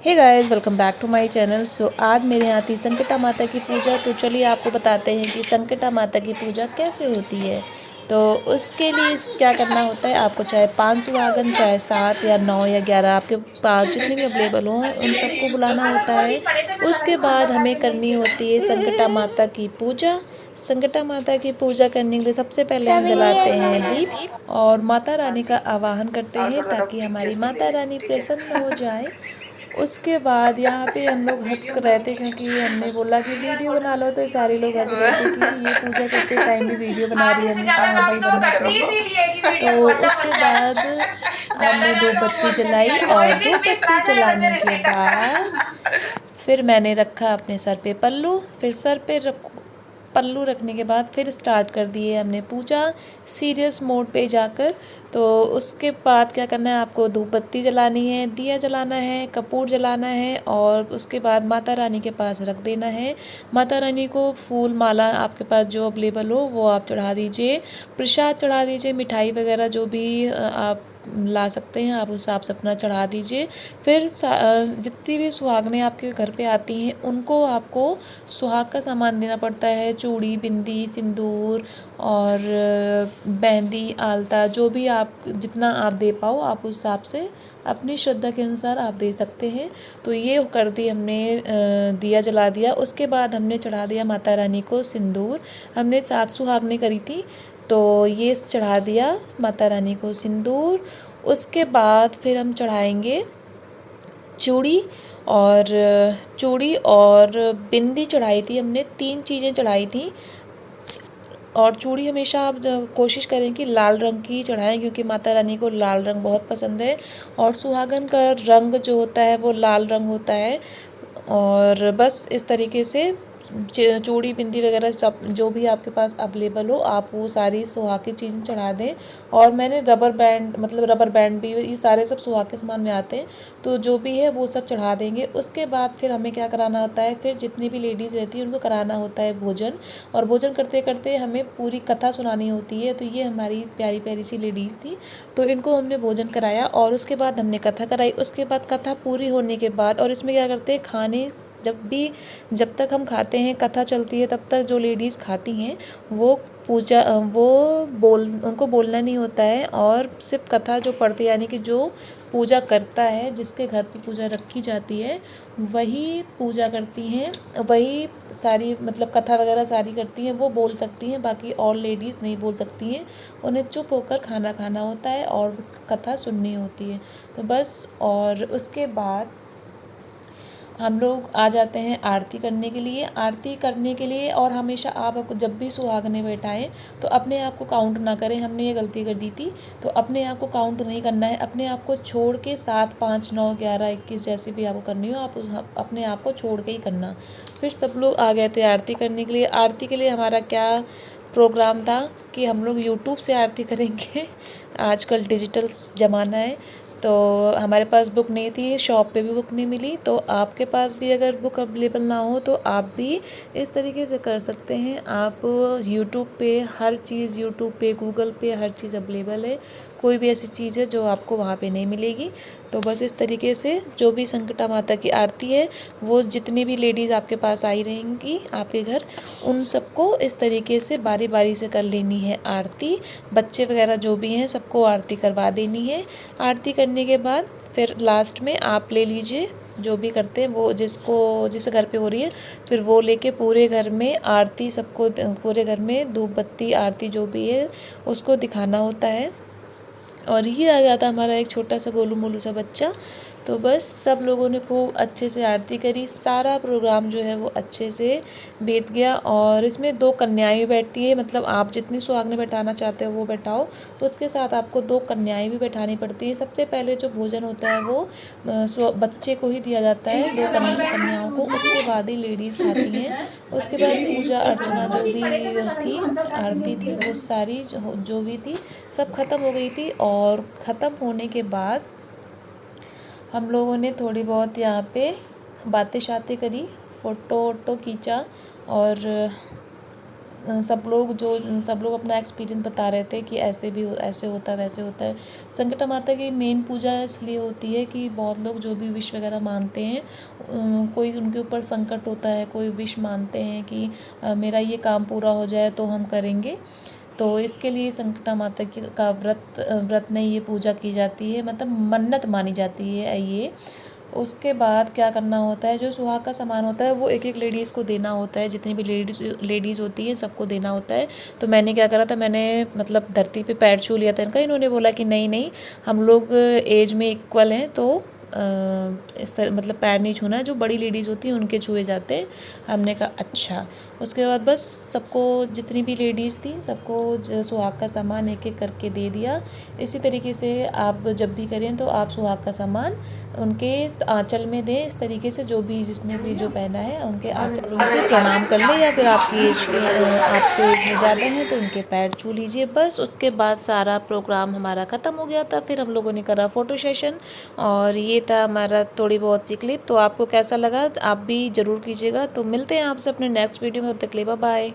Hey guys, welcome back to my channel. So आज मेरे यहाँ थी संकटा माता की पूजा। तो चलिए आपको बताते हैं कि संकटा माता की पूजा कैसे होती है। तो उसके लिए क्या करना होता है, आपको चाहे 5 सुहागन, चाहे 7 या 9 या 11 आपके पास जितने भी अवेलेबल हों उन सबको बुलाना होता है। उसके बाद हमें करनी होती है संकटा माता की पूजा। संकटा माता की पूजा करने के लिए सबसे पहले हम जलाते हैं दीप और माता रानी का आवाहन करते हैं ताकि हमारी माता रानी प्रसन्न हो जाए। उसके बाद यहाँ पे हम लोग हंस रहे थे क्योंकि हमने बोला कि वीडियो बना लो, तो सारे लोग हंस रहे थे कि ये पूजा करते टाइम भी वीडियो बना रही है। हमने कहा हाँ भाई, बनना चाहिए। तो उसके बाद हमने धूप बत्ती जलाई और धूप बत्ती जलाने के बाद फिर मैंने रखा अपने सर पे पल्लू। फिर सर पे पल्लू रखने के बाद फिर स्टार्ट कर दिए हमने पूजा सीरियस मोड पे जाकर। तो उसके बाद क्या करना है, आपको धूप बत्ती जलानी है, दिया जलाना है, कपूर जलाना है और उसके बाद माता रानी के पास रख देना है। माता रानी को फूल माला आपके पास जो अवेलेबल हो वो आप चढ़ा दीजिए, प्रसाद चढ़ा दीजिए, मिठाई वगैरह जो भी आप ला सकते हैं आप उस हिसाब से अपना चढ़ा दीजिए। फिर जितनी भी सुहागनें आपके घर पे आती हैं उनको आपको सुहाग का सामान देना पड़ता है। चूड़ी, बिंदी, सिंदूर और मेहंदी, आलता, जो भी आप जितना आप दे पाओ आप उस हिसाब से अपनी श्रद्धा के अनुसार आप दे सकते हैं। तो ये कर दी हमने, दिया जला दिया। उसके बाद हमने चढ़ा दिया माता रानी को सिंदूर। हमने 7 सुहागनें करी थी तो ये चढ़ा दिया माता रानी को सिंदूर। उसके बाद फिर हम चढ़ाएंगे चूड़ी और बिंदी चढ़ाई थी हमने, 3 चीज़ें चढ़ाई थी। और चूड़ी हमेशा आप कोशिश करें कि लाल रंग की चढ़ाएं क्योंकि माता रानी को लाल रंग बहुत पसंद है और सुहागन का रंग जो होता है वो लाल रंग होता है। और बस इस तरीके से चूड़ी, बिंदी वगैरह सब जो भी आपके पास अवेलेबल हो आप वो सारी सुहाग की चीज़ें चढ़ा दें। और मैंने रबर बैंड भी, ये सारे सब सुहाग के सामान में आते हैं तो जो भी है वो सब चढ़ा देंगे। उसके बाद फिर हमें क्या कराना होता है, फिर जितनी भी लेडीज़ रहती है उनको कराना होता है भोजन। और भोजन करते करते हमें पूरी कथा सुनानी होती है। तो ये हमारी प्यारी प्यारी सी लेडीज़ थी तो इनको हमने भोजन कराया और उसके बाद हमने कथा कराई। उसके बाद कथा पूरी होने के बाद, और इसमें क्या करते हैं, खाने जब तक हम खाते हैं, कथा चलती है, तब तक जो लेडीज़ खाती हैं वो उनको बोलना नहीं होता है और सिर्फ कथा जो पढ़ते, यानी कि जो पूजा करता है, जिसके घर पे पूजा रखी जाती है वही पूजा करती हैं, वही सारी मतलब कथा वगैरह सारी करती हैं, वो बोल सकती हैं। बाकी और लेडीज़ नहीं बोल सकती हैं, उन्हें चुप होकर खाना खाना होता है और कथा सुननी होती है। तो बस, और उसके बाद हम लोग आ जाते हैं आरती करने के लिए। आरती करने के लिए और हमेशा आप जब भी सुहागनें बैठाएं तो अपने आप को काउंट ना करें। हमने ये गलती कर दी थी, तो अपने आप को काउंट नहीं करना है। अपने आप को छोड़ के 7, 5, 9, 11, 21 जैसे भी आपको करनी हो आप अपने आप को छोड़ के ही करना। फिर सब लोग आ गए थे आरती करने के लिए। आरती के लिए हमारा क्या प्रोग्राम था कि हम लोग यूट्यूब से आरती करेंगे। आजकल डिजिटल ज़माना है तो हमारे पास बुक नहीं थी, शॉप पे भी बुक नहीं मिली। तो आपके पास भी अगर बुक अवेलेबल ना हो तो आप भी इस तरीके से कर सकते हैं। आप यूट्यूब पे हर चीज़, यूट्यूब पे, गूगल पे हर चीज़ अवेलेबल है। कोई भी ऐसी चीज़ है जो आपको वहाँ पे नहीं मिलेगी। तो बस इस तरीके से जो भी संकटा माता की आरती है वो जितनी भी लेडीज़ आपके पास आई रहेंगी आपके घर, उन सबको इस तरीके से बारी बारी से कर लेनी है आरती। बच्चे वगैरह जो भी हैं सबको आरती करवा देनी है। आरती करने के बाद फिर लास्ट में आप ले लीजिए, जो भी करते हैं वो जिस घर पे हो रही है, फिर वो लेके पूरे घर में आरती, सबको पूरे घर में धूप बत्ती आरती जो भी है उसको दिखाना होता है। और ये आ गया था हमारा एक छोटा सा गोलू मोलू सा बच्चा। तो बस सब लोगों ने खूब अच्छे से आरती करी, सारा प्रोग्राम जो है वो अच्छे से बीत गया। और इसमें 2 कन्याएं भी बैठती है, मतलब आप जितनी सुहागनें बैठाना चाहते हो वो बैठाओ, तो उसके साथ आपको 2 कन्याएं भी बैठानी पड़ती है। सबसे पहले जो भोजन होता है वो बच्चे को ही दिया जाता है, 2 कन्याओं को, उसके बाद ही लेडीज़ खाती हैं। उसके बाद पूजा अर्चना जो भी थी, आरती थी, वो सारी जो भी थी सब ख़त्म हो गई थी। और ख़त्म होने के बाद हम लोगों ने थोड़ी बहुत यहाँ पे बातें शातें करी, फ़ोटो वोटो खींचा और सब लोग अपना एक्सपीरियंस बता रहे थे कि ऐसे होता है वैसे होता है। संकटा माता की मेन पूजा इसलिए होती है कि बहुत लोग जो भी विश वगैरह मानते हैं, कोई उनके ऊपर संकट होता है, कोई विश मानते हैं कि मेरा ये काम पूरा हो जाए तो हम करेंगे। तो इसके लिए संकटा माता की का व्रत में ये पूजा की जाती है, मतलब मन्नत मानी जाती है ये। उसके बाद क्या करना होता है, जो सुहाग का सामान होता है वो एक एक लेडीज़ को देना होता है, जितनी भी लेडीज़ होती हैं सबको देना होता है। तो मैंने क्या करा था, मैंने मतलब धरती पे पैर छू लिया था इनका। इन्होंने बोला कि नहीं नहीं, हम लोग एज में इक्वल हैं, तो इस तरह मतलब पैर नहीं छूना है, जो बड़ी लेडीज़ होती हैं उनके छुए जाते हैं। हमने कहा अच्छा। उसके बाद बस सबको, जितनी भी लेडीज़ थी सबको सुहाग का सामान एक एक करके दे दिया। इसी तरीके से आप जब भी करें तो आप सुहाग का सामान उनके आंचल में दें। इस तरीके से जो भी जिसने भी जो पहना है उनके आंचल में से प्रणाम कर ले, या फिर आपकी आपसे एज में ज़्यादा है तो उनके पैर छू लीजिए। बस उसके बाद सारा प्रोग्राम हमारा ख़त्म हो गया था। फिर हम लोगों ने करा फ़ोटो सेशन, और ये था हमारा थोड़ी बहुत सी क्लिप। तो आपको कैसा लगा आप भी ज़रूर कीजिएगा। तो मिलते हैं आपसे अपने नेक्स्ट वीडियो में, तब तक के लिए बाय बाय।